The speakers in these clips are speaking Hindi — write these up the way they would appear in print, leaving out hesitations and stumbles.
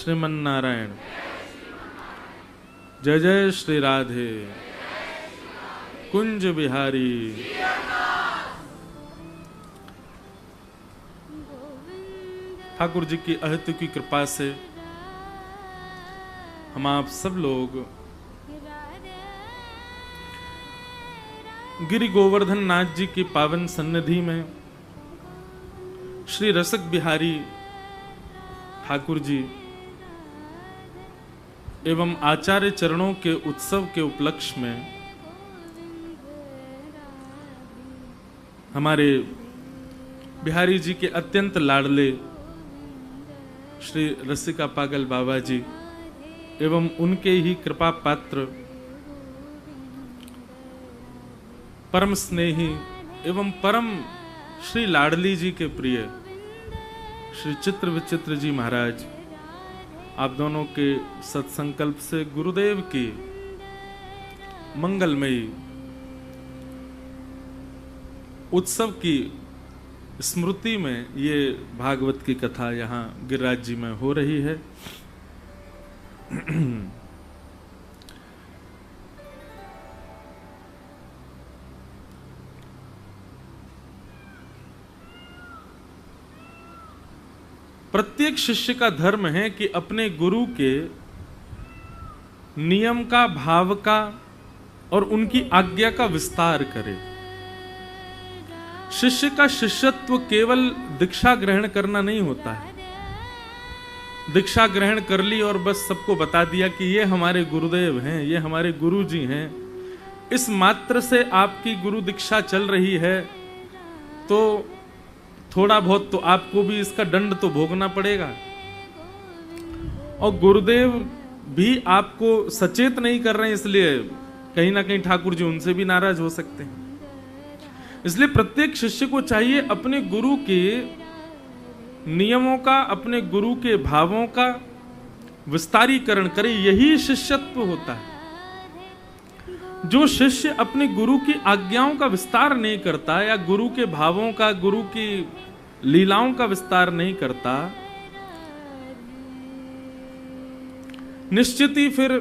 श्रीमन नारायण। जय जय श्री राधे कुंज बिहारी। ठाकुर जी की अहितु की कृपा से हम आप सब लोग गिरि गोवर्धन नाथ जी की पावन सन्निधि में श्री रसिक बिहारी ठाकुर जी एवं आचार्य चरणों के उत्सव के उपलक्ष्य में हमारे बिहारी जी के अत्यंत लाडले श्री रसिका पागल बाबा जी एवं उनके ही कृपा पात्र परम स्नेही एवं परम श्री लाडली जी के प्रिय श्री चित्र विचित्र जी महाराज, आप दोनों के सत्संकल्प से गुरुदेव की मंगलमयी उत्सव की स्मृति में ये भागवत की कथा यहाँ गिरिराज जी में हो रही है। प्रत्येक शिष्य का धर्म है कि अपने गुरु के नियम का, भाव का और उनकी आज्ञा का विस्तार करे। शिष्य का शिष्यत्व केवल दीक्षा ग्रहण करना नहीं होता है। दीक्षा ग्रहण कर ली और बस सबको बता दिया कि ये हमारे गुरुदेव हैं, ये हमारे गुरु जी हैं, इस मात्र से आपकी गुरु दीक्षा चल रही है तो थोड़ा बहुत तो आपको भी इसका दंड तो भोगना पड़ेगा। और गुरुदेव भी आपको सचेत नहीं कर रहे हैं, इसलिए कहीं ना कहीं ठाकुर जी उनसे भी नाराज हो सकते हैं। इसलिए प्रत्येक शिष्य को चाहिए अपने गुरु के नियमों का, अपने गुरु के भावों का विस्तारीकरण करे। यही शिष्यत्व होता है। जो शिष्य अपने गुरु की आज्ञाओं का विस्तार नहीं करता या गुरु के भावों का, गुरु की लीलाओं का विस्तार नहीं करता, निश्चित ही फिर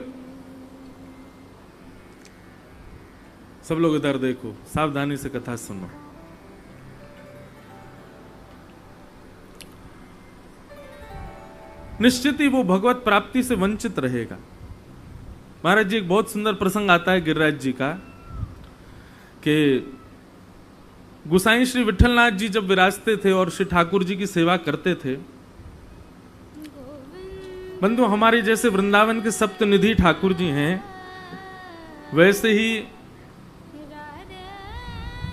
सब लोग इधर देखो, सावधानी से कथा सुनो। निश्चित ही वो भगवत प्राप्ति से वंचित रहेगा। महाराज जी एक बहुत सुंदर प्रसंग आता है गिरिराज जी का कि गुसाई श्री विठलनाथ जी जब विराजते थे और श्री ठाकुर जी की सेवा करते थे, बंधु हमारे जैसे वृंदावन के सप्तनिधि ठाकुर जी हैं, वैसे ही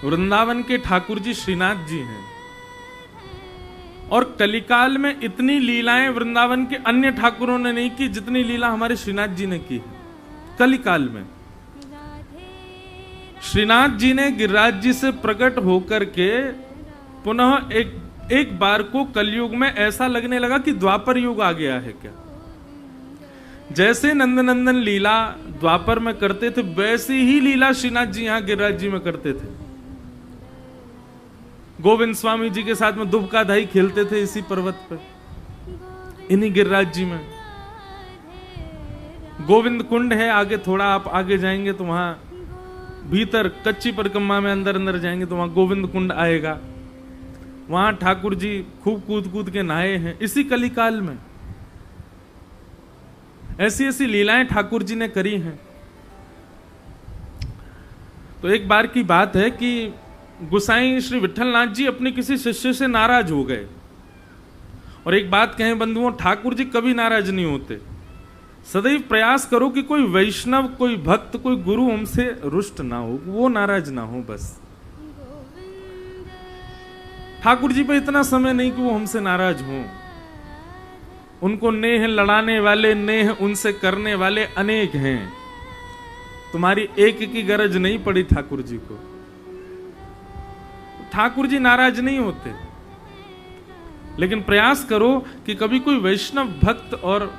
वृंदावन के ठाकुर जी श्रीनाथ जी हैं। और कलिकाल में इतनी लीलाएं वृंदावन के अन्य ठाकुरों ने नहीं की जितनी लीला हमारे श्रीनाथ जी ने की है। कलिकाल में श्रीनाथ जी ने गिरिराज जी से प्रकट होकर के पुनः एक बार को कलयुग में ऐसा लगने लगा कि द्वापर युग आ गया है क्या। जैसे नंदनंदन लीला द्वापर में करते थे, वैसी ही लीला श्रीनाथ जी यहां गिरिराज जी में करते थे। गोविंद स्वामी जी के साथ में दुबका धाई खेलते थे इसी पर्वत पर, इन्हीं गिरिराज जी में। गोविंद कुंड है आगे, थोड़ा आप आगे जाएंगे तो वहां भीतर कच्ची परिक्रमा में अंदर अंदर जाएंगे तो वहां गोविंद कुंड आएगा। वहां ठाकुर जी खूब कूद कूद के नहाए हैं इसी कलिकाल में। ऐसी ऐसी लीलाएं ठाकुर जी ने करी हैं। तो एक बार की बात है कि गुसाई श्री विठलनाथ जी अपने किसी शिष्य से नाराज हो गए। और एक बात कहें बंधुओं, ठाकुर जी कभी नाराज नहीं होते। सदैव प्रयास करो कि कोई वैष्णव, कोई भक्त, कोई गुरु हमसे रुष्ट ना हो, वो नाराज ना हो। बस ठाकुर जी पे इतना समय नहीं कि वो हमसे नाराज हों। उनको नेह लड़ाने वाले, नेह उनसे करने वाले अनेक हैं। तुम्हारी एक की गरज नहीं पड़ी ठाकुर जी को। ठाकुर जी नाराज नहीं होते, लेकिन प्रयास करो कि कभी कोई वैष्णव भक्त और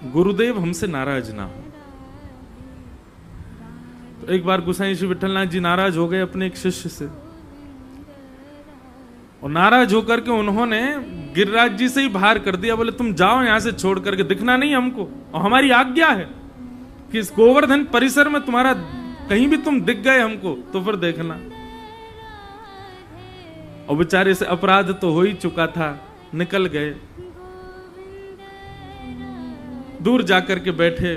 गुरुदेव हमसे नाराज ना हो। तो एक बार गोसाई श्री विठलनाथ जी नाराज हो गए अपने एक शिष्य से, और नाराज होकर के उन्होंने गिरिराज जी से ही बाहर कर दिया, बोले तुम जाओ यहां से छोड़ करके, दिखना नहीं हमको, और हमारी आज्ञा है कि इस गोवर्धन परिसर में तुम्हारा कहीं भी तुम दिख गए हमको तो फिर देखना। और बेचारे से अपराध तो हो ही चुका था, निकल गए, दूर जाकर के बैठे,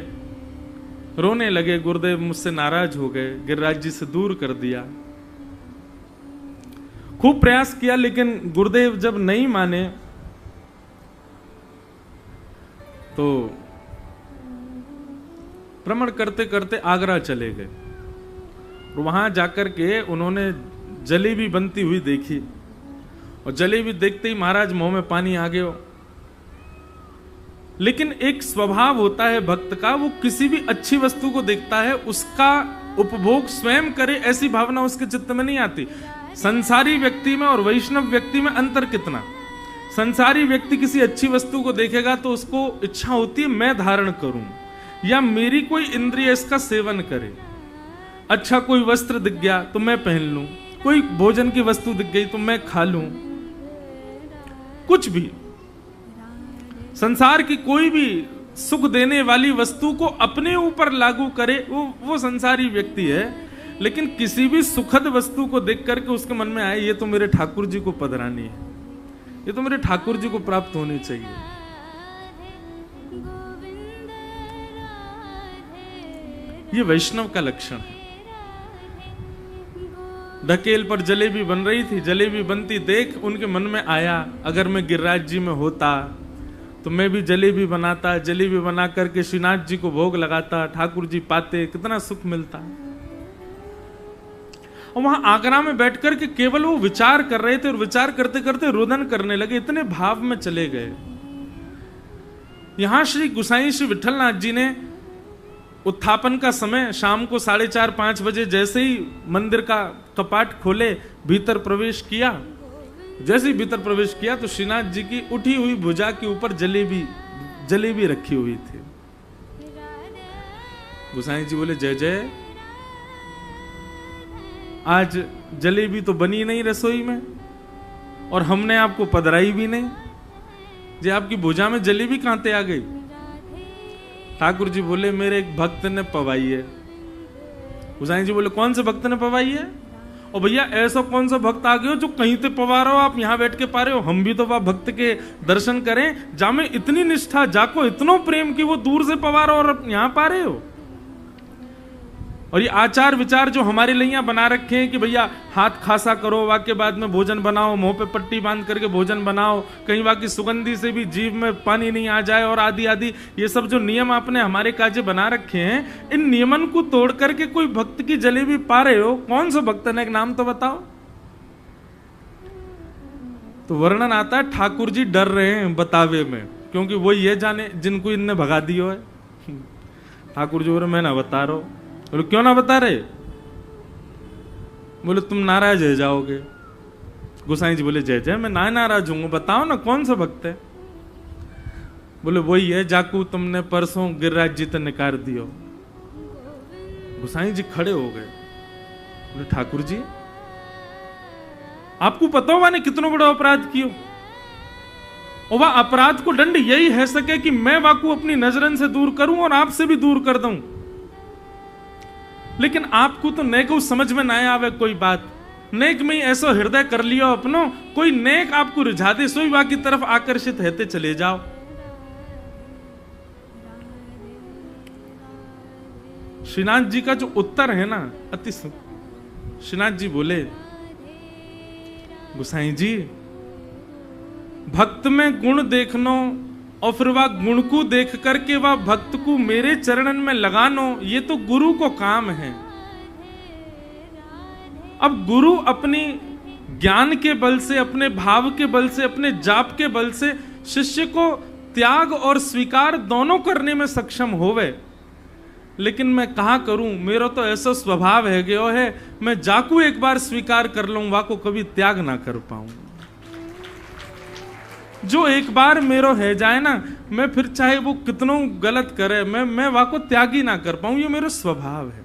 रोने लगे। गुरुदेव मुझसे नाराज हो गए, गिरिराज जी से दूर कर दिया। खूब प्रयास किया, लेकिन गुरुदेव जब नहीं माने तो भ्रमण करते करते आगरा चले गए। और वहां जाकर के उन्होंने जलेबी बनती हुई देखी, और जलेबी देखते ही महाराज मुंह में पानी आ गया। लेकिन एक स्वभाव होता है भक्त का, वो किसी भी अच्छी वस्तु को देखता है, उसका उपभोग स्वयं करे ऐसी भावना उसके चित्त में नहीं आती। संसारी व्यक्ति में और वैष्णव व्यक्ति में अंतर कितना। संसारी व्यक्ति किसी अच्छी वस्तु को देखेगा तो उसको इच्छा होती है मैं धारण करूं, या मेरी कोई इंद्रिय इसका सेवन करे। अच्छा कोई वस्त्र दिख गया तो मैं पहन लूं, कोई भोजन की वस्तु दिख गई तो मैं खा लूं, कुछ भी संसार की कोई भी सुख देने वाली वस्तु को अपने ऊपर लागू करे, वो संसारी व्यक्ति है। लेकिन किसी भी सुखद वस्तु को देख करके उसके मन में आए ये तो मेरे ठाकुर जी को पधरानी है, ये तो मेरे ठाकुर जी को प्राप्त होनी चाहिए। ये वैष्णव का लक्षण है। ढकेल पर जलेबी बन रही थी, जलेबी बनती देख उनके मन में आया अगर मैं गिरिराज जी में होता तो मैं भी जलेबी बनाता, जलेबी बना करके श्रीनाथ जी को भोग लगाता, ठाकुर जी पाते, कितना सुख मिलता। और वहां आगरा में बैठ करके केवल वो विचार कर रहे थे, और विचार करते करते रुदन करने लगे, इतने भाव में चले गए। यहां श्री गुसाई श्री विठलनाथ जी ने उत्थापन का समय शाम को 4:30-5 बजे जैसे ही मंदिर का कपाट खोले भीतर प्रवेश किया। जैसे ही भीतर प्रवेश किया तो श्रीनाथ जी की उठी हुई भुजा के ऊपर जलेबी रखी हुई थी। गुसाई जी बोले जय जय, आज जलेबी तो बनी नहीं रसोई में और हमने आपको पधराई भी नहीं, जी आपकी भुजा में जलेबी कहां से आ गई। ठाकुर जी बोले मेरे एक भक्त ने पवाई है। गुसाई जी बोले कौन से भक्त ने पवाई है। और भैया ऐसा कौन सा भक्त आ गए हो जो कहीं से पवा रहे हो, आप यहाँ बैठ के पा रहे हो, हम भी तो वह भक्त के दर्शन करें, जामे इतनी निष्ठा, जाको इतनो प्रेम की वो दूर से पवा रहे हो और यहाँ पा रहे हो। और ये आचार विचार जो हमारे लिए यहाँ बना रखे हैं कि भैया हाथ खासा करो, वाके बाद में भोजन बनाओ, मुंह पे पट्टी बांध करके भोजन बनाओ, कहीं वाकी सुगंधी से भी जीभ में पानी नहीं आ जाए, और आदि आदि ये सब जो नियम आपने हमारे काजे बना रखे हैं, इन नियमन को तोड़ करके कोई भक्त की जलेबी पा रहे हो। कौन सा भक्त है, एक नाम तो बताओ। तो वर्णन आता है ठाकुर जी डर रहे हैं बतावे में, क्योंकि वो ये जाने जिनको इनने भगा दियो है। ठाकुर जी बोले मैं ना बता रहा हूं। बोले क्यों ना बता रहे। बोले तुम नाराज हो जाओगे। गोसाई जी बोले जय जय, मैं ना नाराज हूं, बताओ ना कौन सा भक्त है। बोले वही है जाकू तुमने परसों गिरिराज जी तक निकाल दियो। गोसाई जी खड़े हो गए। बोले ठाकुर जी आपको पता होगा ने कितना बड़ा अपराध किया, और वह अपराध को दंड यही है सके कि मैं वाकू अपनी नजरन से दूर करूं और आपसे भी दूर कर दूं। लेकिन आपको तो नेक समझ में ना आवे कोई बात, नेक में ही ऐसा हृदय कर लियो अपनो, कोई नेक आपको रिझा दे सोई वा की तरफ आकर्षित रहते चले जाओ। श्रीनाथ जी का जो उत्तर है ना अति। श्रीनाथ जी बोले गुसाई जी भक्त में गुण देखनो और फिर वह गुण को देख करके वह भक्त को मेरे चरणन में लगानो, ये तो गुरु को काम है। अब गुरु अपनी ज्ञान के बल से, अपने भाव के बल से, अपने जाप के बल से शिष्य को त्याग और स्वीकार दोनों करने में सक्षम होवे। लेकिन मैं कहा करूं, मेरा तो ऐसा स्वभाव है गयो है, मैं जाकू एक बार स्वीकार कर लूं वा को कभी त्याग ना कर पाऊं। जो एक बार मेरो है जाए ना, मैं फिर चाहे वो कितनों गलत करे, मैं वहां को त्याग ही ना कर पाऊं, ये मेरा स्वभाव है।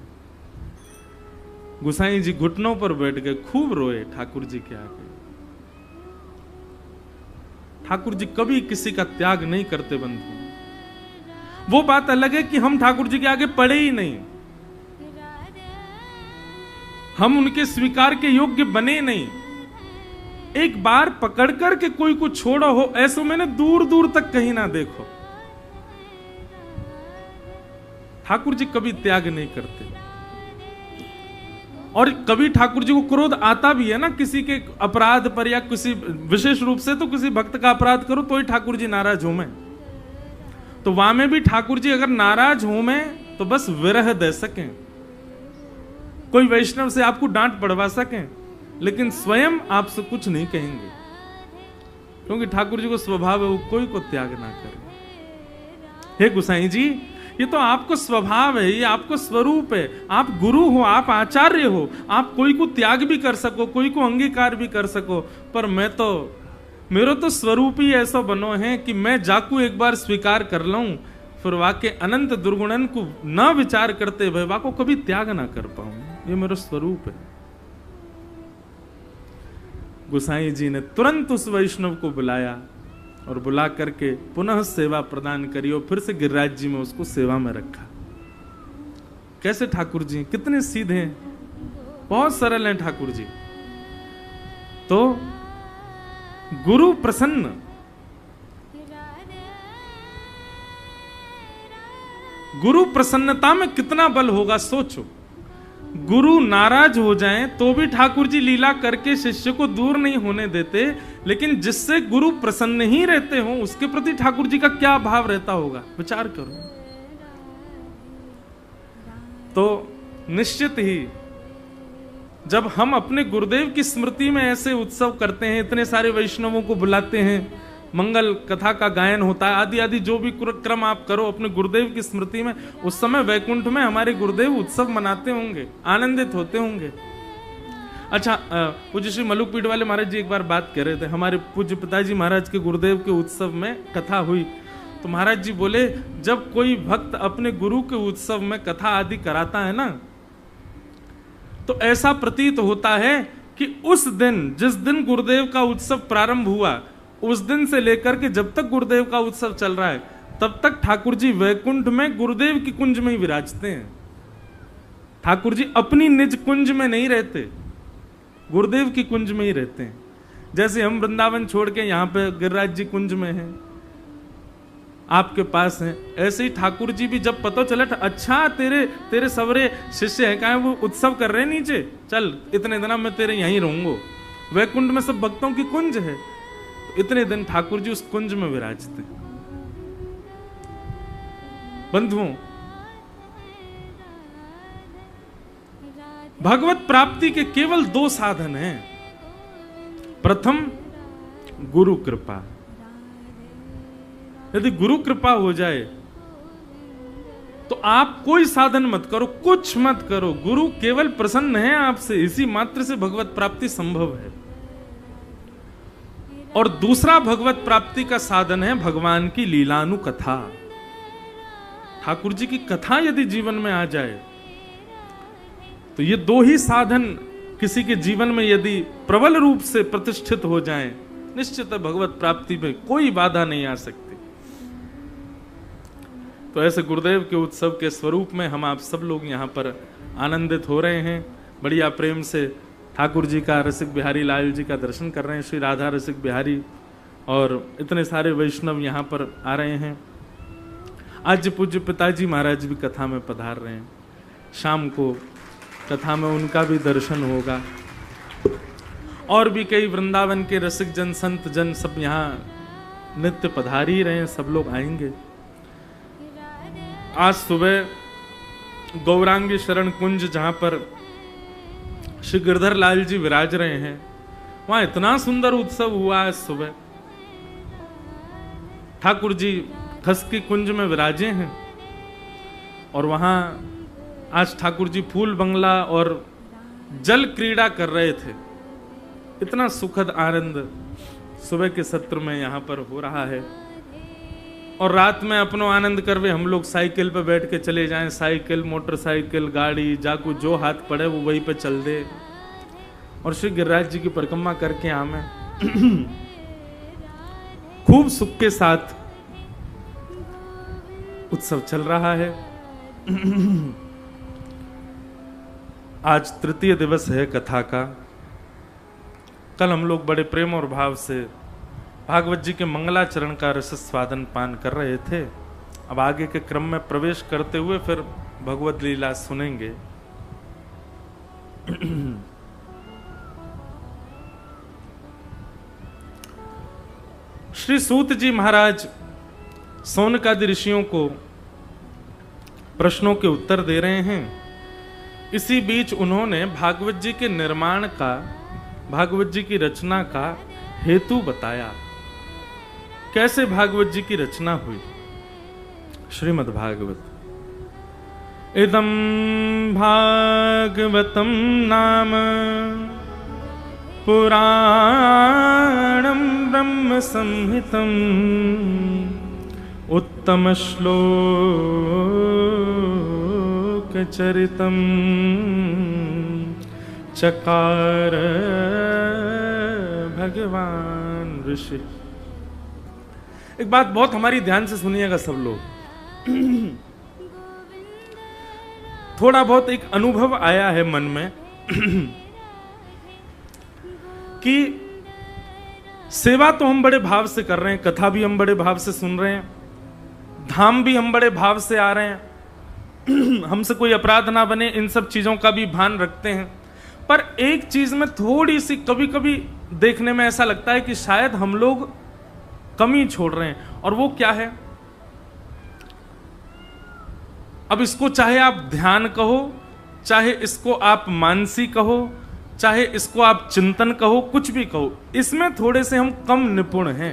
गुसाई जी घुटनों पर बैठ गए, खूब रोए ठाकुर जी के आगे। ठाकुर जी कभी किसी का त्याग नहीं करते बंधु। वो बात अलग है कि हम ठाकुर जी के आगे पड़े ही नहीं, हम उनके स्वीकार के योग्य बने नहीं। एक बार पकड़ कर के कोई को छोड़ा हो ऐसा मैंने दूर दूर तक कहीं ना देखो। ठाकुर जी कभी त्याग नहीं करते। और कभी ठाकुर जी को क्रोध आता भी है ना किसी के अपराध पर, या किसी विशेष रूप से तो किसी भक्त का अपराध करो तो ही ठाकुर जी नाराज हो में, तो वहां में भी ठाकुर जी अगर नाराज हो में तो बस विरह दे सकें, कोई वैष्णव से आपको डांट पड़वा सकें, लेकिन स्वयं आपसे कुछ नहीं कहेंगे, क्योंकि ठाकुर जी को स्वभाव है वो कोई को त्याग ना करे। हे गुसाई जी, ये तो आपको स्वभाव है, ये आपको स्वरूप है। आप गुरु हो, आप आचार्य हो, आप कोई को त्याग भी कर सको, कोई को अंगीकार भी कर सको, पर मैं तो, मेरा तो स्वरूप ही ऐसा बनो है कि मैं जाकू एक बार स्वीकार कर लूं, फिर वाके अनंत दुर्गुणन को न विचार करते हुए वाको कभी त्याग ना कर पाऊं। ये मेरा स्वरूप है। गुसाई जी ने तुरंत उस वैष्णव को बुलाया और बुला करके पुनः सेवा प्रदान करी और फिर से गिरिराज जी में उसको सेवा में रखा। कैसे ठाकुर जी कितने सीधे हैं, बहुत सरल हैं ठाकुर जी। तो गुरु प्रसन्न, गुरु प्रसन्नता में कितना बल होगा सोचो। गुरु नाराज हो जाएं तो भी ठाकुर जी लीला करके शिष्य को दूर नहीं होने देते, लेकिन जिससे गुरु प्रसन्न ही रहते हो उसके प्रति ठाकुर जी का क्या भाव रहता होगा, विचार करो। तो निश्चित ही जब हम अपने गुरुदेव की स्मृति में ऐसे उत्सव करते हैं, इतने सारे वैष्णवों को बुलाते हैं, मंगल कथा का गायन होता है, आदि आदि जो भी क्रम आप करो अपने गुरुदेव की स्मृति में, उस समय वैकुंठ में हमारे गुरुदेव उत्सव मनाते होंगे, आनंदित होते होंगे। अच्छा, पूज्य श्री मलुकपीठ वाले महाराज जी एक बार बात कर रहे थे, हमारे पूज्य पिताजी महाराज के गुरुदेव के उत्सव में कथा हुई, तो महाराज जी बोले जब कोई भक्त अपने गुरु के उत्सव में कथा आदि कराता है ना, तो ऐसा प्रतीत होता है कि उस दिन, जिस दिन गुरुदेव का उत्सव प्रारंभ हुआ, उस दिन से लेकर के जब तक गुरुदेव का उत्सव चल रहा है, तब तक ठाकुर जी वैकुंठ में गुरुदेव की कुंज में ही विराजते हैं। ठाकुर जी अपनी निज कुंज में नहीं रहते, गुरुदेव की कुंज में ही रहते हैं। जैसे हम वृंदावन छोड़ के यहाँ पे गिरिराज जी कुंज में हैं, आपके पास हैं, ऐसे ही ठाकुर जी भी जब पता चला, अच्छा तेरे सवरे शिष्य है, कहा वो उत्सव कर रहे हैं नीचे, चल इतने दिन मैं तेरे यहीं रहूंगा, वैकुंठ में सब भक्तों की कुंज है, तो इतने दिन ठाकुर जी उस कुंज में विराजते। बंधुओं, भगवत प्राप्ति के केवल दो साधन हैं। प्रथम गुरु कृपा, यदि गुरु कृपा हो जाए तो आप कोई साधन मत करो, कुछ मत करो, गुरु केवल प्रसन्न है आपसे, इसी मात्र से भगवत प्राप्ति संभव है। और दूसरा भगवत प्राप्ति का साधन है भगवान की लीलानुकथा। ठाकुर जी की कथा यदि जीवन में आ जाए तो ये दो ही साधन किसी के जीवन में यदि प्रबल रूप से प्रतिष्ठित हो जाएं, निश्चित है भगवत प्राप्ति में कोई बाधा नहीं आ सकती। तो ऐसे गुरुदेव के उत्सव के स्वरूप में हम आप सब लोग यहाँ पर आनंदित हो रहे हैं, बढ़िया प्रेम से ठाकुर जी का, रसिक बिहारी लाल जी का दर्शन कर रहे हैं, श्री राधा रसिक बिहारी, और इतने सारे वैष्णव यहाँ पर आ रहे हैं। आज पूज्य पिताजी महाराज भी कथा में पधार रहे हैं, शाम को कथा में उनका भी दर्शन होगा, और भी कई वृंदावन के रसिक जन, संत जन सब यहाँ नित्य पधार ही रहे हैं, सब लोग आएंगे। आज सुबह गौरांगी शरण कुंज जहां पर श्री गिरधर लाल जी विराज रहे हैं, वहां इतना सुंदर उत्सव हुआ है। सुबह ठाकुर जी खसकी कुंज में विराजे हैं, और वहां आज ठाकुर जी फूल बंगला और जल क्रीड़ा कर रहे थे। इतना सुखद आनंद सुबह के सत्र में यहाँ पर हो रहा है। और रात में अपनो आनंद करवे हम लोग साइकिल पे बैठ के चले जाएं, साइकिल, मोटरसाइकिल, गाड़ी, जाकू जो हाथ पड़े वो वहीं पे चल दे, और श्री गिरिराज जी की परिक्रमा करके आमे। खूब सुख के साथ उत्सव चल रहा है। आज तृतीय दिवस है कथा का। कल हम लोग बड़े प्रेम और भाव से भागवत जी के मंगलाचरण का रस स्वादन पान कर रहे थे। अब आगे के क्रम में प्रवेश करते हुए फिर भगवत लीला सुनेंगे। श्री सूत जी महाराज सौनकादि ऋषियों को प्रश्नों के उत्तर दे रहे हैं। इसी बीच उन्होंने भागवत जी के निर्माण का, भागवत जी की रचना का हेतु बताया। कैसे भागवत जी की रचना हुई। श्रीमद् भागवत इदं भागवतं नाम पुराणं ब्रह्म संहितं उत्तम श्लोक चरितं चकार भगवान ऋषि। एक बात बहुत हमारी ध्यान से सुनिएगा सब लोग। थोड़ा बहुत एक अनुभव आया है मन में कि सेवा तो हम बड़े भाव से कर रहे हैं, कथा भी हम बड़े भाव से सुन रहे हैं, धाम भी हम बड़े भाव से आ रहे हैं, हमसे कोई अपराध ना बने इन सब चीजों का भी भान रखते हैं। पर एक चीज में थोड़ी सी कभी कभी देखने में ऐसा लगता है कि शायद हम लोग कमी छोड़ रहे हैं। और वो क्या है? अब इसको चाहे आप ध्यान कहो, चाहे इसको आप मानसी कहो, चाहे इसको आप चिंतन कहो, कुछ भी कहो, इसमें थोड़े से हम कम निपुण हैं।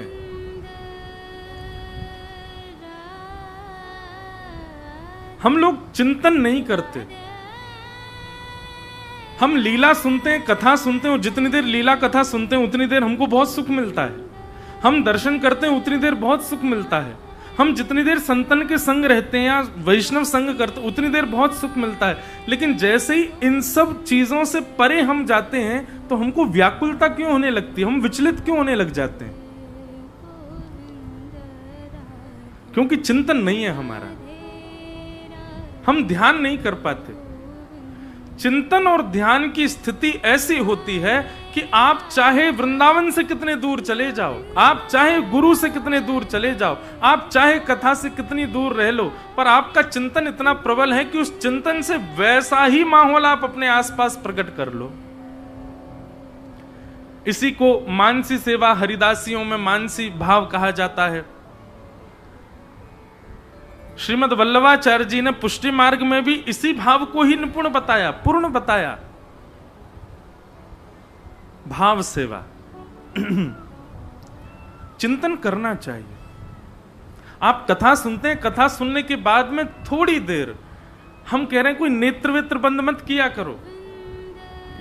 हम लोग चिंतन नहीं करते। हम लीला सुनते हैं, कथा सुनते हैं, और जितनी देर लीला कथा सुनते हैं उतनी देर हमको बहुत सुख मिलता है। हम दर्शन करते हैं उतनी देर बहुत सुख मिलता है। हम जितनी देर संतन के संग रहते हैं या वैष्णव संग करते हैं उतनी देर बहुत सुख मिलता है। लेकिन जैसे ही इन सब चीजों से परे हम जाते हैं तो हमको व्याकुलता क्यों होने लगती है, हम विचलित क्यों होने लग जाते हैं? क्योंकि चिंतन नहीं है हमारा, हम ध्यान नहीं कर पाते। चिंतन और ध्यान की स्थिति ऐसी होती है कि आप चाहे वृंदावन से कितने दूर चले जाओ, आप चाहे गुरु से कितने दूर चले जाओ, आप चाहे कथा से कितनी दूर रह लो, पर आपका चिंतन इतना प्रबल है कि उस चिंतन से वैसा ही माहौल आप अपने आसपास प्रकट कर लो। इसी को मानसी सेवा, हरिदासियों में मानसी भाव कहा जाता है। श्रीमद् वल्लभाचार्य जी ने पुष्टि मार्ग में भी इसी भाव को ही निपुण बताया, पूर्ण बताया। भाव सेवा चिंतन करना चाहिए। आप कथा सुनते हैं, कथा सुनने के बाद में थोड़ी देर, हम कह रहे हैं कोई नेत्र वेत्र बंद मत किया करो।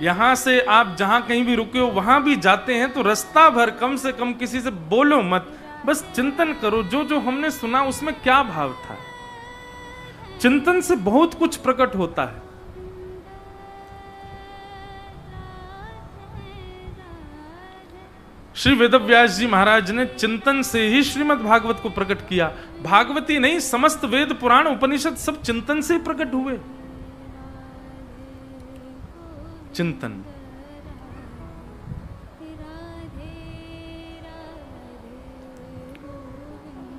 यहां से आप जहां कहीं भी रुके हो वहां भी जाते हैं तो रास्ता भर कम से कम किसी से बोलो मत, बस चिंतन करो जो जो हमने सुना उसमें क्या भाव था। चिंतन से बहुत कुछ प्रकट होता है। श्री वेदव्यास जी महाराज ने चिंतन से ही श्रीमद् भागवत को प्रकट किया। भागवती नहीं, समस्त वेद पुराण उपनिषद सब चिंतन से प्रकट हुए। चिंतन।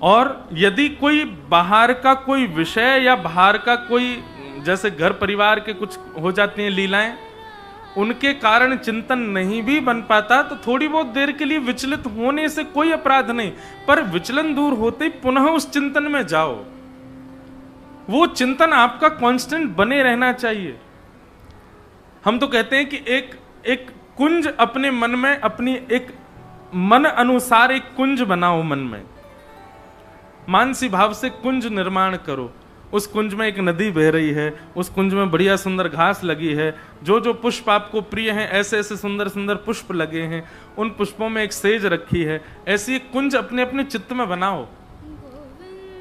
और यदि कोई बाहर का कोई विषय या बाहर का कोई, जैसे घर परिवार के कुछ हो जाती हैं लीलाएं, उनके कारण चिंतन नहीं भी बन पाता तो थोड़ी बहुत देर के लिए विचलित होने से कोई अपराध नहीं, पर विचलन दूर होते ही पुनः उस चिंतन में जाओ। वो चिंतन आपका कांस्टेंट बने रहना चाहिए। हम तो कहते हैं कि एक कुंज अपने मन में, अपनी एक मन अनुसार एक कुंज बनाओ मन में। मानसी भाव से कुंज निर्माण करो। उस कुंज में एक नदी बह रही है, उस कुंज में बढ़िया सुंदर घास लगी है, जो जो पुष्प आपको प्रिय हैं ऐसे ऐसे सुंदर सुंदर पुष्प लगे हैं, उन पुष्पों में एक सेज रखी है। ऐसी एक कुंज अपने अपने चित्त में बनाओ।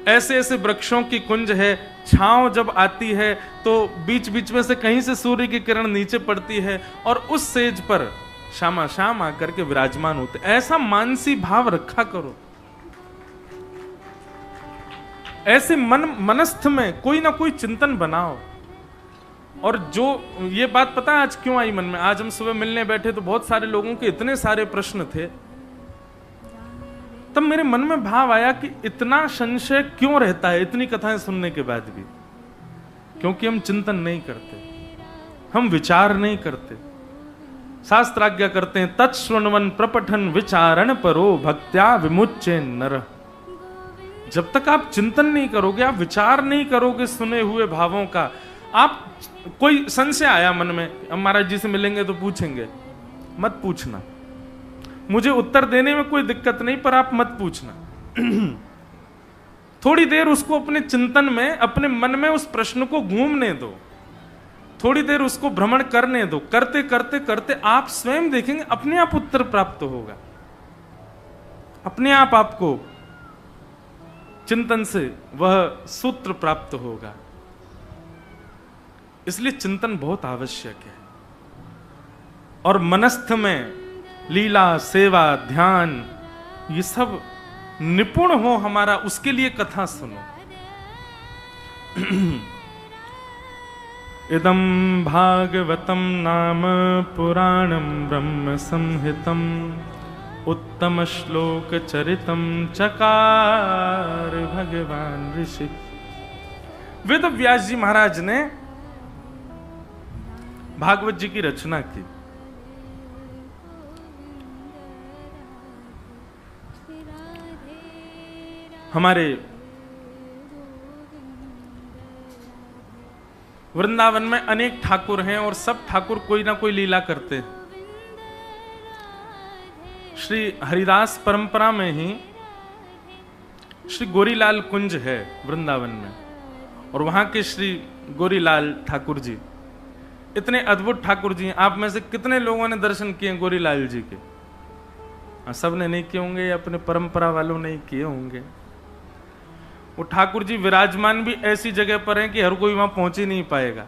ऐसे ऐसे वृक्षों की कुंज है, छांव जब आती है तो बीच बीच में से कहीं से सूर्य की किरण नीचे पड़ती है और उस सेज पर शामा शाम आकर के विराजमान होते। ऐसा मानसी भाव रखा करो। ऐसे मनस्थ में कोई ना कोई चिंतन बनाओ। और जो ये बात पता है आज क्यों आई मन में, आज हम सुबह मिलने बैठे तो बहुत सारे लोगों के इतने सारे प्रश्न थे, तब मेरे मन में भाव आया कि इतना संशय क्यों रहता है इतनी कथाएं सुनने के बाद भी। क्योंकि हम चिंतन नहीं करते, हम विचार नहीं करते। शास्त्र आज्ञा करते हैं तत्श्रवण प्रपठन विचारण परो भक्त्या विमुच्य नर। जब तक आप चिंतन नहीं करोगे, आप विचार नहीं करोगे सुने हुए भावों का, आप कोई संशय आया मन में, अब महाराज जी से मिलेंगे तो पूछेंगे, मत पूछना, मुझे उत्तर देने में कोई दिक्कत नहीं, पर आप मत पूछना। थोड़ी देर उसको अपने चिंतन में, अपने मन में उस प्रश्न को घूमने दो, थोड़ी देर उसको भ्रमण करने दो। करते करते करते आप स्वयं देखेंगे अपने आप उत्तर प्राप्त होगा, अपने आप आपको चिंतन से वह सूत्र प्राप्त होगा। इसलिए चिंतन बहुत आवश्यक है। और मनस्थ में लीला, सेवा, ध्यान, ये सब निपुण हो हमारा, उसके लिए कथा सुनो। इदं भागवतं नाम पुराणं ब्रह्म संहितं उत्तम श्लोक चरितं चकार भगवान ऋषि। वेद व्यास जी महाराज ने भागवत जी की रचना की। हमारे वृंदावन में अनेक ठाकुर हैं और सब ठाकुर कोई ना कोई लीला करते हैं। श्री हरिदास परंपरा में ही श्री गोरीलाल कुंज है वृंदावन में, और वहां के श्री गोरीलाल ठाकुर जी इतने अद्भुत ठाकुर जी हैं। आप में से कितने लोगों ने दर्शन किए गोरीलाल जी के? सब ने नहीं किए होंगे, अपने परंपरा वालों ने किए होंगे। वो ठाकुर जी विराजमान भी ऐसी जगह पर हैं कि हर कोई वहां पहुंच ही नहीं पाएगा।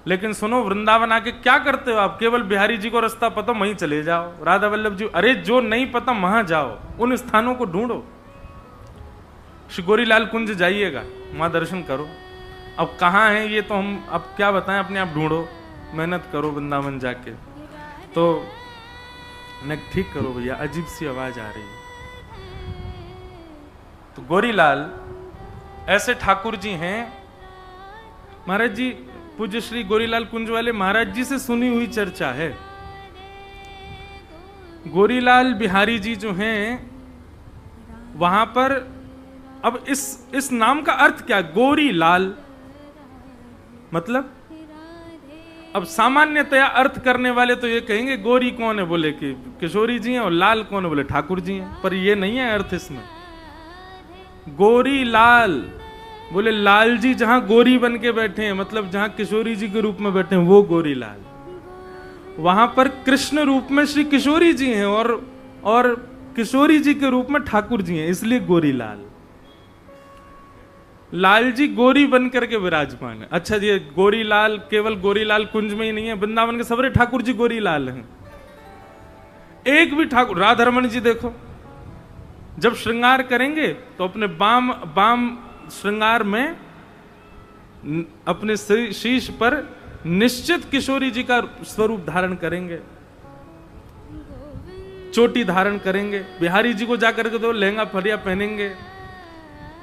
लेकिन सुनो, वृंदावन आके क्या करते हो आप? केवल बिहारी जी को रास्ता पता, वहीं चले जाओ। राधा वल्लभ जी, अरे जो नहीं पता वहां जाओ, उन स्थानों को ढूंढो। श्री गोरीलाल कुंज जाइएगा, वहां दर्शन करो। अब कहाँ है ये तो हम अब क्या बताएं, अपने आप ढूंढो, मेहनत करो वृंदावन जाके। तो न ठीक करो भैया, अजीब सी आवाज आ रही है। तो गोरीलाल ऐसे ठाकुर जी हैं। महाराज जी, पूज्य श्री गोरीलाल कुंज वाले महाराज जी से सुनी हुई चर्चा है। गोरीलाल बिहारी जी जो हैं वहां पर, अब इस नाम का अर्थ क्या? गोरीलाल मतलब, अब सामान्यतया अर्थ करने वाले तो ये कहेंगे गोरी कौन है, बोले कि किशोरी जी हैं, और लाल कौन है, बोले ठाकुर जी हैं। पर ये नहीं है अर्थ इसमें। गोरी लाल बोले लाल जी जहां गोरी बन के बैठे हैं, मतलब जहां किशोरी जी के रूप में बैठे हैं, वो गोरी लाल। वहां पर कृष्ण रूप में श्री किशोरी जी हैं और किशोरी जी के रूप में ठाकुर जी हैं, इसलिए गोरी लाल। लाल जी गोरी बन करके विराजमान है। अच्छा जी, गोरी लाल केवल गोरी लाल कुंज में ही नहीं है, वृंदावन के सबरे ठाकुर जी गोरी लाल हैं। एक भी ठाकुर, राधा रमन जी देखो, जब श्रृंगार करेंगे तो अपने बाम श्रृंगार में अपने शीश पर निश्चित किशोरी जी का स्वरूप धारण करेंगे, चोटी धारण करेंगे। बिहारी जी को जाकर के तो लहंगा फरिया पहनेंगे।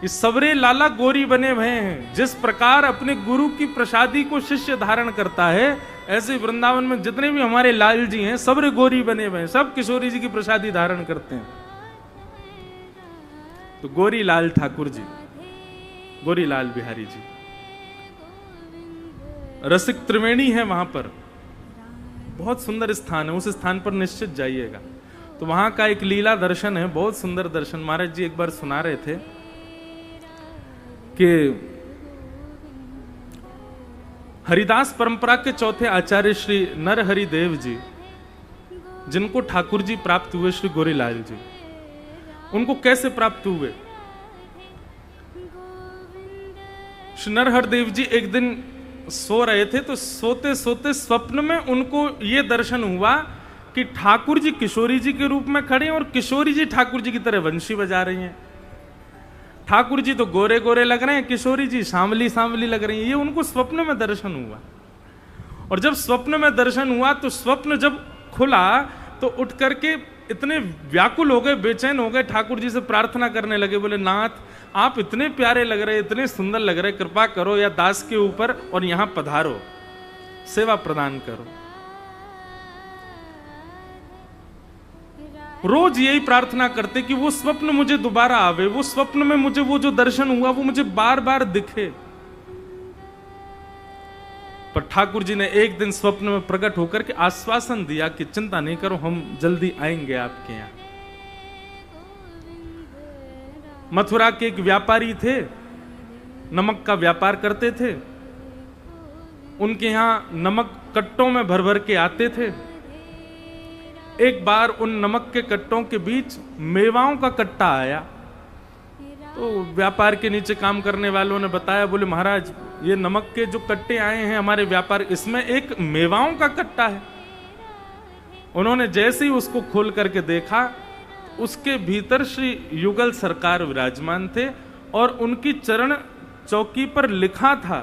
ये सबरे लाला गोरी बने हुए हैं। जिस प्रकार अपने गुरु की प्रसादी को शिष्य धारण करता है, ऐसे वृंदावन में जितने भी हमारे लाल जी हैं सबरे गोरी बने हुए हैं, सब किशोरी जी की प्रसादी धारण करते हैं। तो गोरी लाल ठाकुर जी, गोरी लाल बिहारी जी रसिक त्रिवेणी है वहां पर, बहुत सुंदर स्थान है। उस स्थान पर निश्चित जाइएगा। तो वहां का एक लीला दर्शन है, बहुत सुंदर दर्शन। महाराज जी एक बार सुना रहे थे कि हरिदास परंपरा के चौथे आचार्य श्री नरहरि देव जी, जिनको ठाकुर जी प्राप्त हुए श्री गोरीलाल जी, उनको कैसे प्राप्त हुए? श्री नरहर देव जी एक दिन सो रहे थे, तो सोते सोते स्वप्न में उनको ये दर्शन हुआ कि ठाकुर जी किशोरी जी के रूप में खड़े हैं और किशोरी जी ठाकुर जी की तरह वंशी बजा रही हैं। ठाकुर जी तो गोरे गोरे लग रहे हैं, किशोरी जी सांवली सांवली लग रही हैं। ये उनको स्वप्न में दर्शन हुआ, और जब स्वप्न में दर्शन हुआ तो स्वप्न जब खुला तो उठ करके इतने व्याकुल हो गए, बेचैन हो गए, ठाकुर जी से प्रार्थना करने लगे, बोले नाथ आप इतने प्यारे लग रहे, इतने सुंदर लग रहे, कृपा करो या दास के ऊपर और यहां पधारो, सेवा प्रदान करो। रोज यही प्रार्थना करते कि वो स्वप्न मुझे दोबारा आवे, वो स्वप्न में मुझे वो जो दर्शन हुआ वो मुझे बार बार दिखे। पर ठाकुर जी ने एक दिन स्वप्न में प्रकट होकर के आश्वासन दिया कि चिंता नहीं करो, हम जल्दी आएंगे आपके यहां। मथुरा के एक व्यापारी थे, नमक का व्यापार करते थे। उनके यहां नमक कट्टों में भर भर के आते थे। एक बार उन नमक के कट्टों के बीच मेवाओं का कट्टा आया, तो व्यापार के नीचे काम करने वालों ने बताया, बोले महाराज ये नमक के जो कट्टे आए हैं हमारे व्यापार, इसमें एक मेवाओं का कट्टा है। उन्होंने जैसे ही उसको खोल करके देखा, उसके भीतर श्री युगल सरकार विराजमान थे और उनकी चरण चौकी पर लिखा था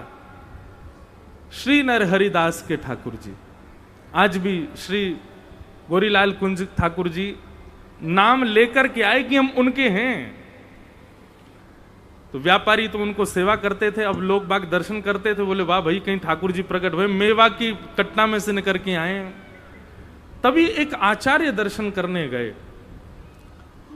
श्री नरहरिदास के ठाकुर जी। आज भी श्री गोरीलाल कुंज ठाकुर जी नाम लेकर के आए कि हम उनके हैं। तो व्यापारी तो उनको सेवा करते थे, अब लोग बाग दर्शन करते थे, बोले वाह भाई कहीं ठाकुर जी प्रकट हुए, मेवा की कट्टा में से निकल के आए। तभी एक आचार्य दर्शन करने गए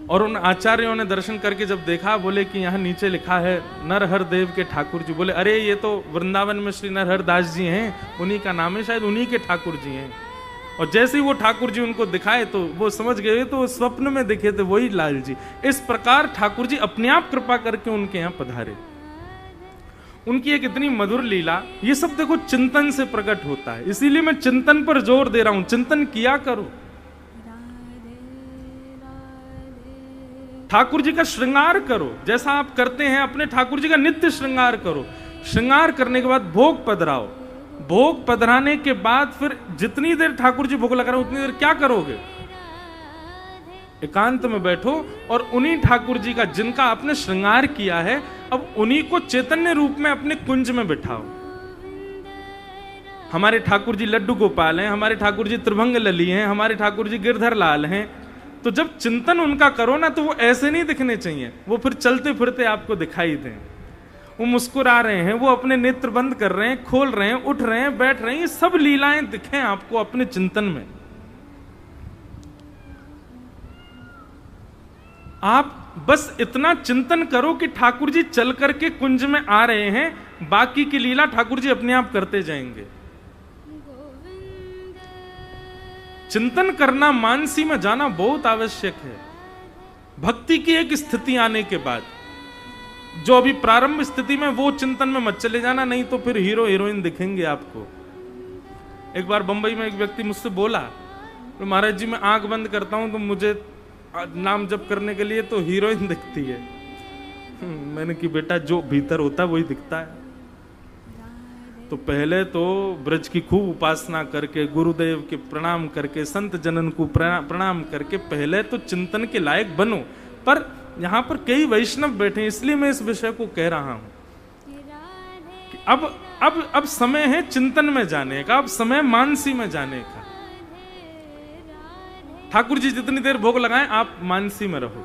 और उन आचार्यों ने दर्शन करके जब देखा, बोले कि यहाँ नीचे लिखा है नरहर देव के ठाकुर जी। बोले अरे ये तो वृंदावन में श्री नरहर दास जी हैं, उन्हीं का नाम है, शायद उन्हीं के ठाकुर जी हैं। और जैसे ही वो ठाकुर जी उनको दिखाए तो वो समझ गए, तो स्वप्न में दिखे थे वही लाल जी। इस प्रकार ठाकुर जी अपने आप कृपा करके उनके यहाँ पधारे। उनकी एक इतनी मधुर लीला, ये सब देखो चिंतन से प्रकट होता है। इसीलिए मैं चिंतन पर जोर दे रहा हूं, चिंतन किया करो। ठाकुर जी का श्रृंगार करो, जैसा आप करते हैं अपने ठाकुर जी का नित्य श्रृंगार करो। श्रृंगार करने के बाद भोग पधराओ, भोग पधराने के बाद फिर जितनी देर ठाकुर जी भोग लगा रहे उतनी देर क्या करोगे? एकांत में बैठो और उन्हीं ठाकुर जी का जिनका आपने श्रृंगार किया है, अब उन्हीं को चैतन्य रूप में अपने कुंज में बिठाओ। हमारे ठाकुर जी लड्डू गोपाल हैं, हमारे ठाकुर जी त्रिभंग लली हैं, हमारे ठाकुर जी गिरधर लाल हैं। तो जब चिंतन उनका करो ना, तो वो ऐसे नहीं दिखने चाहिए, वो फिर चलते फिरते आपको दिखाई दें। वो मुस्कुरा रहे हैं, वो अपने नेत्र बंद कर रहे हैं, खोल रहे हैं, उठ रहे हैं, बैठ रहे हैं, ये सब लीलाएं दिखें आपको अपने चिंतन में। आप बस इतना चिंतन करो कि ठाकुर जी चल करके कुंज में आ रहे हैं, बाकी की लीला ठाकुर जी अपने आप करते जाएंगे। चिंतन करना, मानसी में जाना बहुत आवश्यक है। भक्ति की एक स्थिति आने के बाद, जो अभी प्रारंभ स्थिति में, वो चिंतन में मत चले जाना, नहीं तो फिर हीरो हीरोइन दिखेंगे आपको। एक बार बंबई में एक व्यक्ति मुझसे बोला, तो महाराज जी मैं आंख बंद करता हूं तो मुझे नाम जप करने के लिए तो हीरोइन दिखती है। मैंने कि बेटा जो भीतर होता है वही दिखता है। तो पहले तो ब्रज की खूब उपासना करके, गुरुदेव के प्रणाम करके, संत जनन को प्रणाम करके पहले तो चिंतन के लायक बनो। पर यहां पर कई वैष्णव बैठे, इसलिए मैं इस विषय को कह रहा हूं कि अब समय है चिंतन में जाने का, अब समय मानसी में जाने का। ठाकुर जी जितनी देर भोग लगाएं आप मानसी में रहो।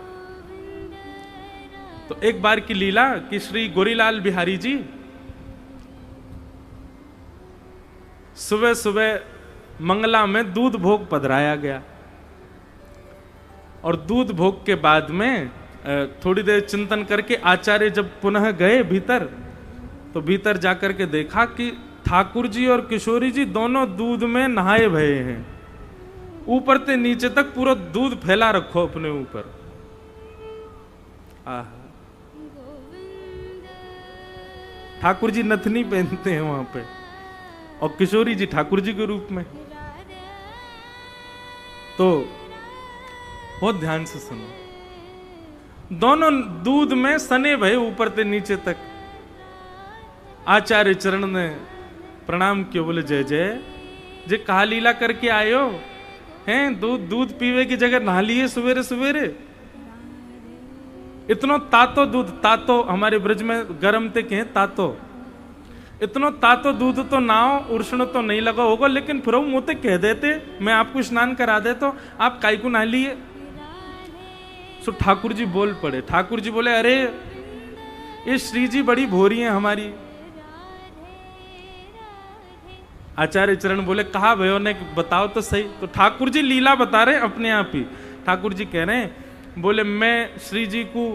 तो एक बार की लीला कि श्री गोरीलाल बिहारी जी सुबह सुबह मंगला में दूध भोग पधराया गया, और दूध भोग के बाद में थोड़ी देर चिंतन करके आचार्य जब पुनः गए भीतर, तो भीतर जाकर के देखा कि ठाकुर जी और किशोरी जी दोनों दूध में नहाए भये हैं। ऊपर से नीचे तक पूरा दूध फैला रखो अपने ऊपर। ठाकुर जी नथनी पहनते हैं वहां पे, और किशोरी जी ठाकुर जी के रूप में। तो बहुत ध्यान से सुनो, दोनों दूध में सने भये ऊपर से नीचे तक। आचार्य चरण ने प्रणाम किया, बोले जय जय, जे कहा लीला करके आयो हैं, दूध पीवे की जगह नहा लिए सवेरे सवेरे। इतनो तातो दूध, तातो हमारे ब्रज में गर्म ते कहें तातो, इतनो तातो दूध तो नाओ उर्षण तो नहीं लगा होगा, लेकिन फिर मुँह ते कह देते मैं आपको स्नान करा दे तो आप काई को नहा लिए। सो ठाकुर जी बोल पड़े, ठाकुर जी बोले अरे ये श्री जी बड़ी भोरी हैं हमारी। आचार्य चरण बोले कहा भयो ने बताओ तो सही। तो ठाकुर जी लीला बता रहे अपने आप ही। ठाकुर जी कह रहे हैं, बोले मैं श्री जी को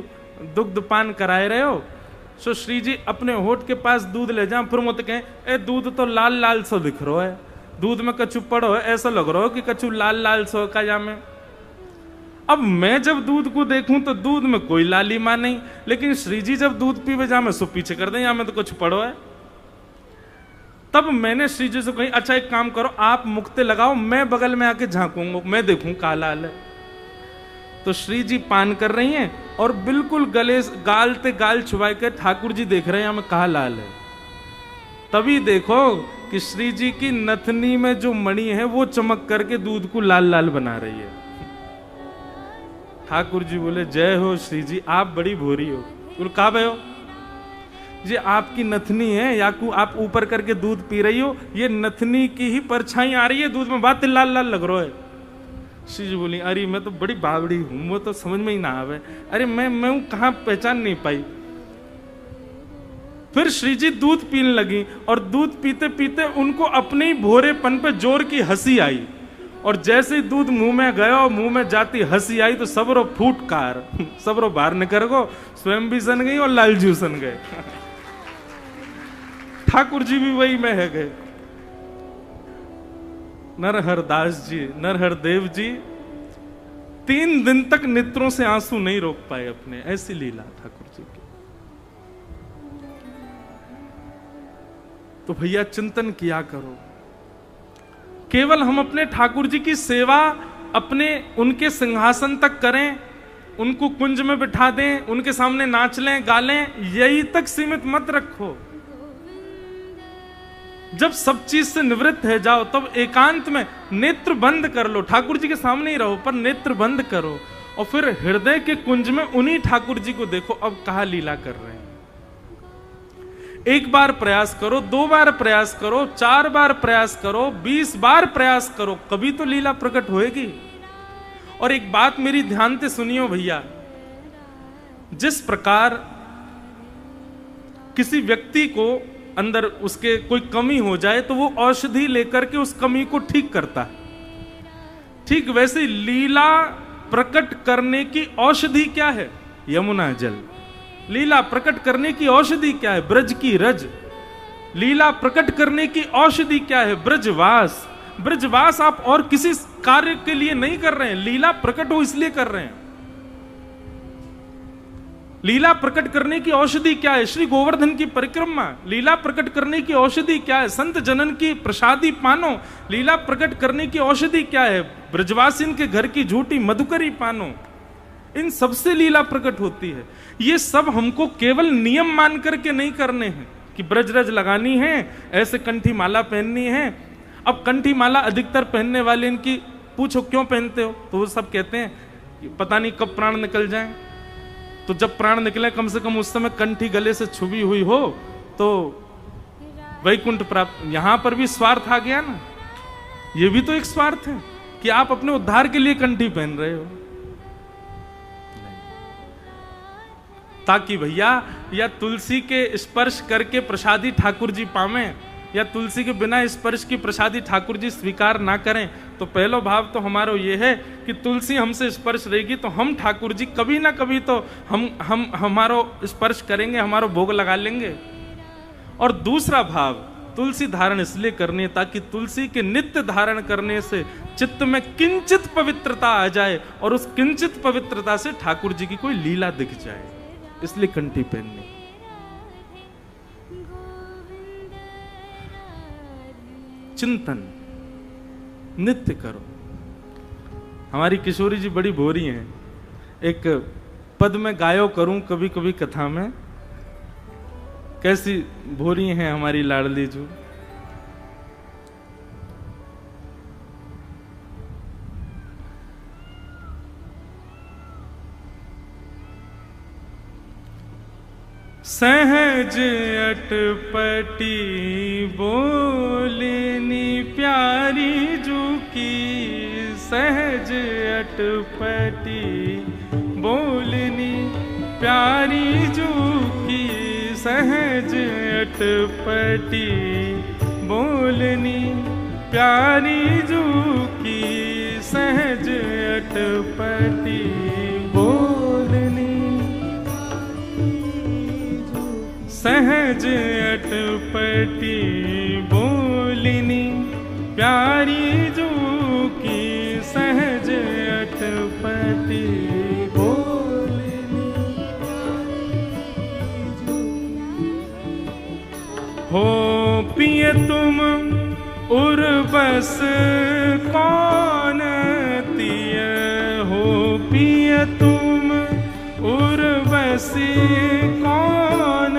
दुग्ध पान कराए रहे हो, सो श्री जी अपने होठ के पास दूध ले जाओ, फिर मुझे कहें ए दूध तो लाल लाल सो दिख रहा है, दूध में कछु पड़ो है, ऐसा लग रहा हो कि कछु लाल लाल सो का जामे। अब मैं जब दूध को देखूं तो दूध में कोई लालिमा नहीं, लेकिन श्री जी जब दूध पीवे जामे सो पीछे कर दें, या में तो कुछ पड़ो है। तब मैंने श्री जी से कही अच्छा एक काम करो, आप मुक्ते लगाओ, मैं बगल में आके झांकूंगा, मैं देखूं का लाल है। तो श्री जी पान कर रही हैं और बिल्कुल गले गाल ते गाल छुपा के ठाकुर जी देख रहे हैं हमें कहा लाल है। तभी देखो कि श्री जी की नथनी में जो मणि है वो चमक करके दूध को लाल लाल बना रही है। ठाकुर जी बोले जय हो श्री जी, आप बड़ी भोरी हो। बोले कहा भयो जी आपकी नथनी है, या को आप ऊपर करके दूध पी रही हो, ये नथनी की ही परछाई आ रही है दूध में, बात लाल लाल लग रहा है। श्री जी बोली अरे मैं तो बड़ी बावड़ी हूं, वो तो समझ में ही ना आवे, अरे मैं कहां पहचान नहीं पाई। फिर श्री जी दूध पीने लगी और दूध पीते पीते उनको अपने ही भोरेपन पे जोर की हंसी आई, और जैसे ही दूध मुंह में गया और मुंह में जाती हंसी आई तो सबरो फूटकार सबरो बाहर निकल गो, स्वयं भी सन गई और लालजू सन गए। ठाकुर जी भी वही में है गए। नरहर दास जी, नरहर देव जी 3 दिन तक नेत्रों से आंसू नहीं रोक पाए अपने, ऐसी लीला ठाकुर जी की। तो भैया चिंतन किया करो, केवल हम अपने ठाकुर जी की सेवा अपने उनके सिंहासन तक करें, उनको कुंज में बिठा दें, उनके सामने नाच लें गा लें, यही तक सीमित मत रखो। जब सब चीज से निवृत्त है जाओ तब एकांत में नेत्र बंद कर लो, ठाकुर जी के सामने ही रहो पर नेत्र बंद करो, और फिर हृदय के कुंज में उन्हीं ठाकुर जी को देखो अब कहां लीला कर रहे हैं। एक बार प्रयास करो, 2 बार प्रयास करो, 4 बार प्रयास करो, 20 बार प्रयास करो, कभी तो लीला प्रकट होएगी। और एक बात मेरी ध्यान से सुनियो भैया, जिस प्रकार किसी व्यक्ति को अंदर उसके कोई कमी हो जाए तो वो औषधि लेकर के उस कमी को ठीक करता है, ठीक वैसे लीला प्रकट करने की औषधि क्या है? यमुना जल। लीला प्रकट करने की औषधि क्या है? ब्रज की रज। लीला प्रकट करने की औषधि क्या है? ब्रजवास। ब्रजवास आप और किसी कार्य के लिए नहीं कर रहे हैं, लीला प्रकट हो इसलिए कर रहे हैं। लीला प्रकट करने की औषधि क्या है? श्री गोवर्धन की परिक्रमा। लीला प्रकट करने की औषधि क्या है? संत जनन की प्रसादी पानो। लीला प्रकट करने की औषधि क्या है? ब्रजवासिन के घर की झूठी मधुकरी पानो। इन सबसे लीला प्रकट होती है। ये सब हमको केवल नियम मान करके नहीं करने हैं कि ब्रजरज लगानी है, ऐसे कंठी माला पहननी है। अब कंठी माला अधिकतर पहनने वाले इनकी पूछो क्यों पहनते हो, तो वो सब कहते हैं पता नहीं कब प्राण निकल जाए। तो जब प्राण निकले कम से कम उस समय कंठी गले से छुपी हुई हो तो वैकुंठ प्राप्त। यहां पर भी स्वार्थ आ गया ना, ये भी तो एक स्वार्थ है कि आप अपने उद्धार के लिए कंठी पहन रहे हो, ताकि भैया या तुलसी के स्पर्श करके प्रसादी ठाकुर जी पावें, या तुलसी के बिना स्पर्श की प्रसादी ठाकुर जी स्वीकार ना करें। तो पहला भाव तो हमारा ये है कि तुलसी हमसे स्पर्श रहेगी तो हम ठाकुर जी कभी ना कभी तो हम हमारो स्पर्श करेंगे, हमारो भोग लगा लेंगे। और दूसरा भाव तुलसी धारण इसलिए करनी है ताकि तुलसी के नित्य धारण करने से चित्त में किंचित पवित्रता आ जाए और उस किंचित पवित्रता से ठाकुर जी की कोई लीला दिख जाए, इसलिए कंठी पहननी। चिंतन नित्य करो। हमारी किशोरी जी बड़ी भोरी हैं, एक पद में गायो करूं कभी कभी कथा में, कैसी भोरी हैं हमारी लाडली जो। सहज अटपटी बोलनी प्यारी जू की, सहज अटपटी बोलनी प्यारी जू की, सहज अटपटी बोलनी प्यारी जू की, सहज अटपटी बोलनी, सहज अटपटी बोलनी प्यारी जू की, सहज अटपटी बोलनी। हो पिए तुम उर्वस कौन तिय, हो पिए तुम उर्वशी कौन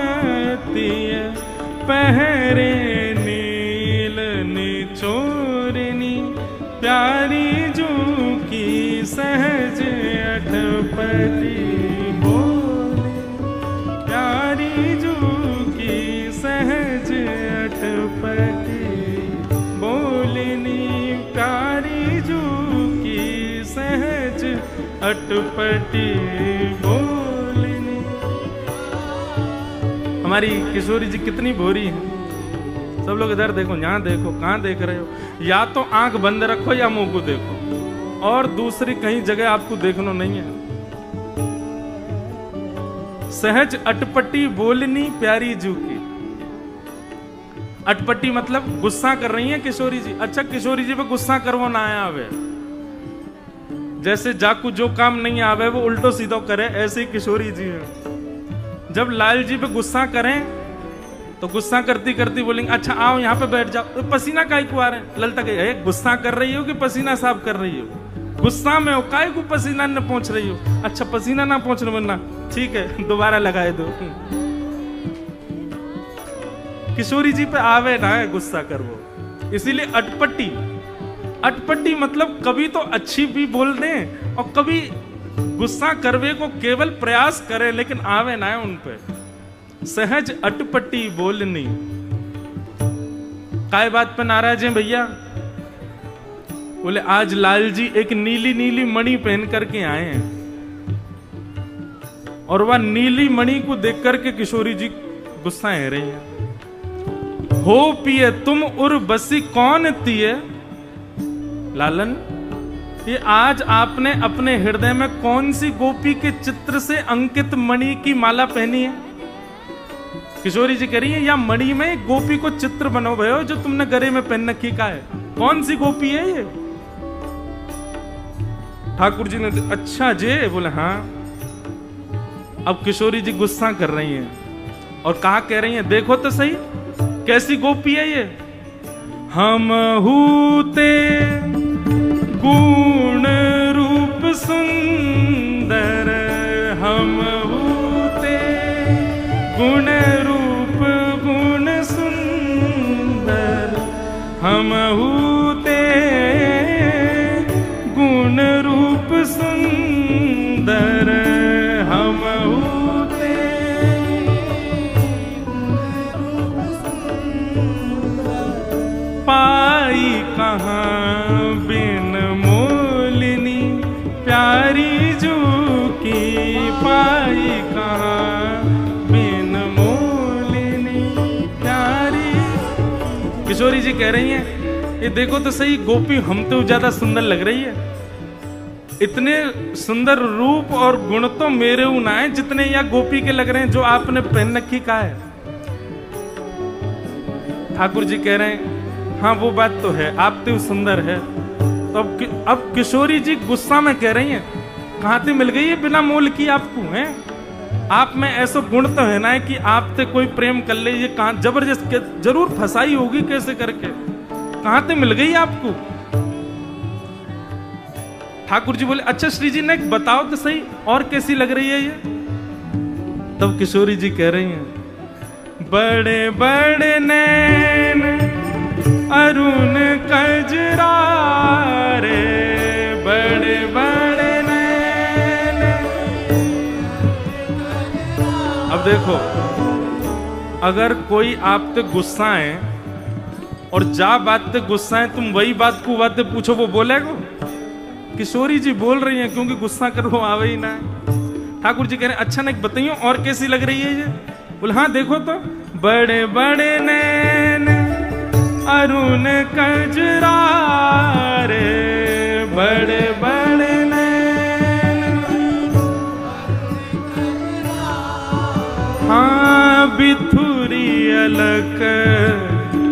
तिय, पहरे नील निचोरनी प्यारी जू की, सहज अटपटी बोलनी प्यारी जू की, सहज अटपटी बोलनी प्यारी जू की, सहज अटपटी बोलनी। हमारी किशोरी जी कितनी भोरी है। सब लोग इधर देखो, यहाँ देखो, कहाँ देख रहे हो? या तो आंख बंद रखो या मुंह को देखो, और दूसरी कहीं जगह आपको देखना नहीं है। सहज अटपटी बोलनी प्यारी जू की। अटपटी मतलब गुस्सा कर रही है किशोरी जी। अच्छा, किशोरी जी पे गुस्सा करवो ना आया आवे, जैसे जाकू जो काम नहीं आवे वो उल्टो सीधो करे, ऐसे ही किशोरी जी है। जब लाल जी पे गुस्सा करें तो गुस्सा करती करती बोलेंगे अच्छा आओ यहाँ पे बैठ जाओ, तो पसीना काहे को आ रहे हैं? ललता कहे गुस्सा कर रही हो कि पसीना साफ कर रही हो? गुस्सा में हो, काहे को पसीना न पहुंच रही हो? अच्छा पसीना ना पहुंचने वरना ठीक है दोबारा लगाए दो। किशोरी जी पे आवे ना है गुस्सा कर वो, इसीलिए अटपटी। अटपटी मतलब कभी तो अच्छी भी बोल दें और कभी गुस्सा करवे को केवल प्रयास करे, लेकिन आवे ना है उन पे। सहज अटपटी बोलनी। काय बात पे नाराज हैं भैया? बोले आज लाल जी एक नीली नीली मणि पहन करके आए हैं, और वह नीली मणि को देख करके किशोरी जी गुस्सा है रही है। हो पिए तुम उर्वशी कौन तिए, लालन ये आज आपने अपने हृदय में कौन सी गोपी के चित्र से अंकित मणि की माला पहनी है? किशोरी जी कह रही है या मणि में गोपी को चित्र बनो भयो जो तुमने गले में पहन रखी का है, कौन सी गोपी है ये? ठाकुर जी ने अच्छा जे बोले हाँ। अब किशोरी जी गुस्सा कर रही हैं और कहा कह रही हैं देखो तो सही कैसी गोपी है ये। हम हूते गुण रूप सुंदर, हम हूते गुण रूप गुण सुंदर, हम हूते गुण रूप सुंदर, हम हूते पाई कहाँ बिन मोलिनी प्यारी जू की, पाई कहाँ बिन मोलिनी प्यारी। किशोरी जी कह रही हैं ये देखो तो सही गोपी हम तो ज्यादा सुंदर लग रही है, इतने सुंदर रूप और गुण तो मेरे ऊ ना है जितने या गोपी के लग रहे हैं जो आपने पहन रखी का है। ठाकुर जी कह रहे हैं हाँ वो बात तो है आप तो सुंदर है। तो अब किशोरी जी गुस्सा में कह रही हैं कहां से मिल गई है बिना मोल की आपको है? आप में ऐसा गुण तो है ना कि आप से कोई प्रेम कर ले, ये कहां जबरदस्त जरूर फंसाई होगी कैसे करके, कहां से मिल गई आपको? ठाकुर जी बोले अच्छा श्री जी ने बताओ तो सही और कैसी लग रही है ये? तब किशोरी जी कह रही हैं बड़े बड़े नैन अरुण कजरा रे, बड़े बड़े नैन। अब देखो, अगर कोई आप पे गुस्सा है और जा बात पे गुस्सा है, तुम वही बात को बात पूछो, वो बोलेगा? किशोरी जी बोल रही हैं क्योंकि गुस्सा कर वो आवे ही ना। ठाकुर जी कह रहे हैं अच्छा नहीं बताइयो और कैसी लग रही है ये? बोले हाँ देखो तो, बड़े बड़े नैन अरुण कजरा रे, बड़े बड़े नैन, हाँ बिथुरी अलक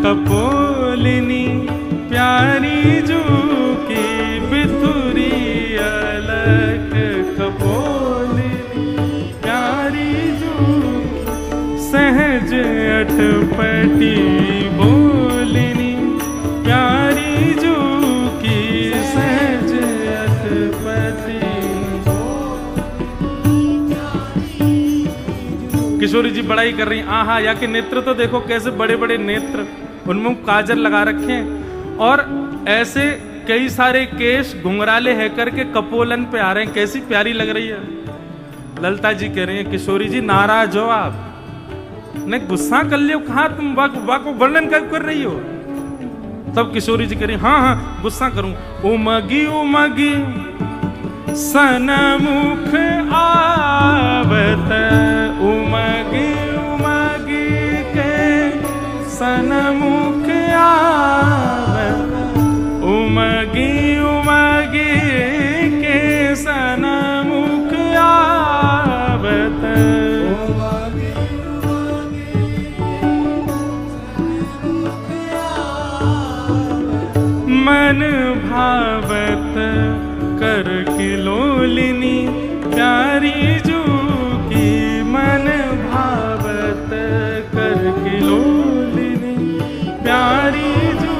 कपोलिनी प्यारी जू की, बिथुरी अलक कपोलिनी प्यारी जू, सहज अटपटी बोलिनी प्यारी जू की, सहज अटपटी। किशोरी जी बड़ाई कर रही, आहा या के नेत्र तो देखो कैसे बड़े बड़े नेत्र, उनमें काजल लगा रखे हैं और ऐसे कई सारे केश घुंघराले है करके कपोलन पे आ रहे हैं, कैसी प्यारी लग रही है। ललिता जी कह रही हैं किशोरी जी नाराज हो आप, नहीं गुस्सा कर लियो, कहा तुम वाको वर्णन कर रही हो? तब किशोरी जी कह रही हाँ हाँ गुस्सा करूं। उमगी उमगी सनमुख आवत, उमगी उमगी के सनमुख आवत, उमगी उमगी के सनमुख आवत, मन भावत कर किलोलिनी प्यारी जू की, मन भावत कर किलोलिनी प्यारी जू,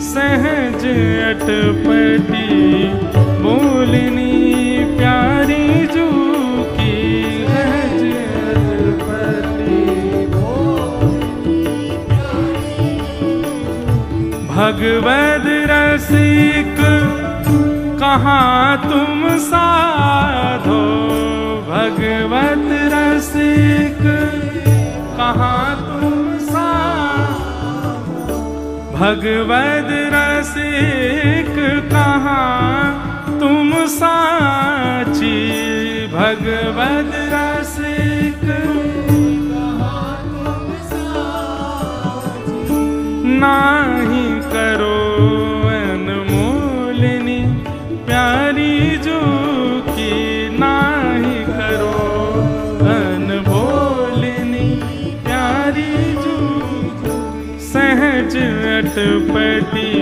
सहज अटपटी बोलिनी प्यारी जू की, सहज अटपटी भगवद रसिक कहाँ तुम साधो, भगवत रसिक कहाँ तुम साधो, भगवद रसिक कहाँ तुम साची, भगवद रसिक कहाँ तुम साची, नाही करो अनमोलिनी प्यारी जू की, नाही करो अनमोलिनी प्यारी जू, सहज अटपटी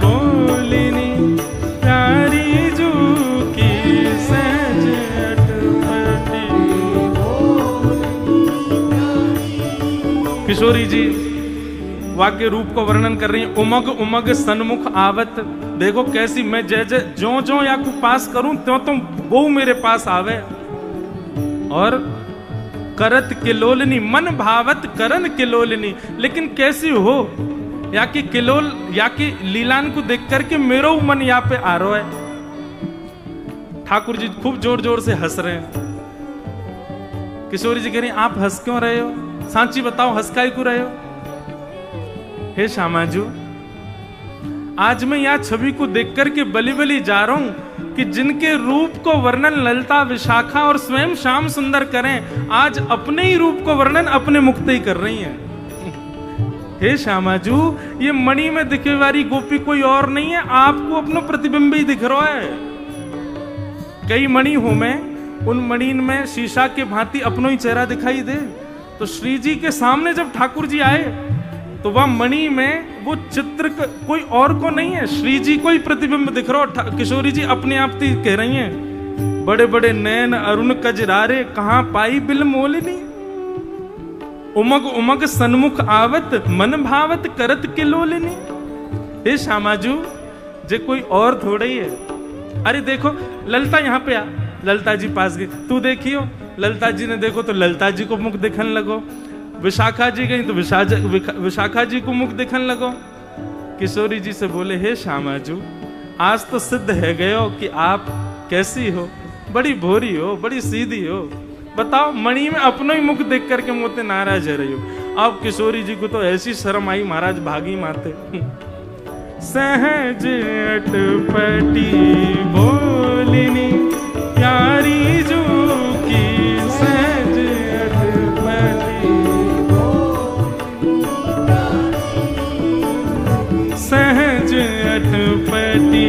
बोलिनी प्यारी जू की, सहज अटपटी बोलिनी। किशोरी जी वाक्य रूप को वर्णन कर रही है। उमग उमग सन्मुख आवत, देखो कैसी मैं जय जो जो या को पास करूं त्यों तुम वो मेरे पास आवे, और करत किलोलनी मन भावत करन किलोलनी, लेकिन कैसी हो या कि किलोल या कि लीलान को देख करके मेरो मन यहाँ पे आ रहा है। ठाकुर जी खूब जोर जोर से हंस रहे हैं। किशोरी जी कह रही आप हंस क्यों रहे हो? सांची बताओ हंस काहे क्यों रहे हो? हे श्यामाजू, आज मैं यह छवि को देख करके बली बली जा रहा हूं कि जिनके रूप को वर्णन ललिता विशाखा और स्वयं श्याम सुंदर करें, आज अपने ही रूप को वर्णन अपने मुक्त ही कर रही हैं। हे श्यामाजू, ये मणि में दिखे वाली गोपी कोई और नहीं है, आपको अपना प्रतिबिंब ही दिख रहा है। कई मणि हो में, उन मणि में शीशा के भांति अपनो ही चेहरा दिखाई दे, तो श्री जी के सामने जब ठाकुर जी आए तो वह मणि में वो चित्र कोई और को नहीं है, श्री जी को ही प्रतिबिंब दिख रहा। किशोरी जी अपने आप ही कह रही हैं, बड़े बड़े नैन अरुण कजरारे कहां पाई बिल मोलिनी, उमग उमग सन्मुख आवत मन भावत करत किलोलिनी। हे श्यामाजू, जे कोई और थोड़ा ही है। अरे देखो ललिता यहाँ पे आ, ललिता जी पास गई, तू देखियो। ललिता जी ने देखो तो ललिता जी को मुख दिखने लगो, विशाखा जी गई तो विशाखा जी को मुख दिखने लगो। किशोरी जी से बोले, हे श्यामाजू, आज तो सिद्ध है गयो कि आप कैसी हो, बड़ी भोरी हो, बड़ी सीधी हो, बताओ, मणि में अपना ही मुख देख करके मोते नाराज है रही हो। अब किशोरी जी को तो ऐसी शर्म आई, महाराज भागी माते। सहज अटपटी बोलिनी प्यारी जो की, सहज अटपटी, सहज अटपटी